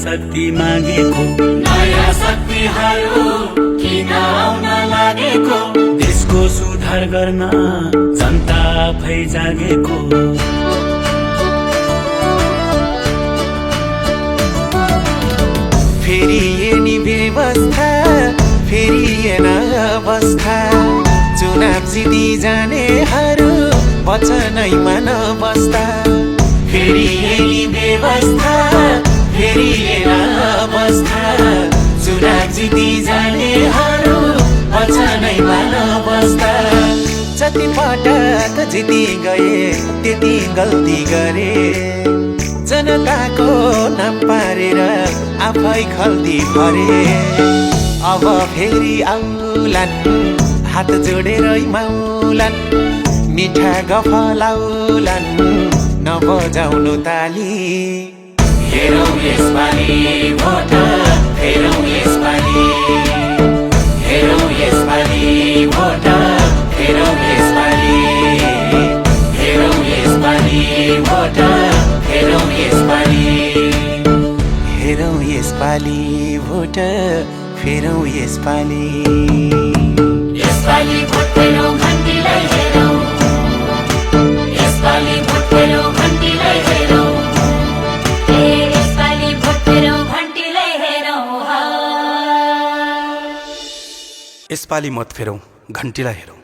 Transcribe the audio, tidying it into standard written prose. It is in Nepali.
शक्ति मागेको, नयाँ शक्तिहरू किन आउन लागेको, देशको सुधार गर्न जनता आफै जागेको। फेरिए व्यवस्था, फेरिए अवस्था, चुनाव जिती जानेहरू वचनैमा नबस्दा। फेरिए व्यवस्था, फेरिए अवस्था, चुनाव जिती जानेहरू वचनैमा नबस्दा। जति पटक जिती गए त्यति गल्ती गरे, जनताको नाम पारेर आफै खल्ती भरे। अब फेरि आउलान् हात जोडेरै माउलान्, मिठा गफलाउलान् नबजाउनु ताली। हेरौँ यसपालि भोट, हेरौँ यसपालि, हेरौँ यसपालि भोट, हेरौँ यसपालि, हेरौँ यसपालि भोट, हेरौँ यसपालि, हेरौँ यसपालि भोट, फेरौँ यसपालि। यसपालि भोट फेरौँ घन्टीलाई हेरौँ, यसपालि भोट फेरौँ घन्टीलाई हेरौँ, यसपालि भोट फेरौँ घन्टीलाई हेरौँ। यसपालि मत फेरौँ घन्टीलाई हेरौँ।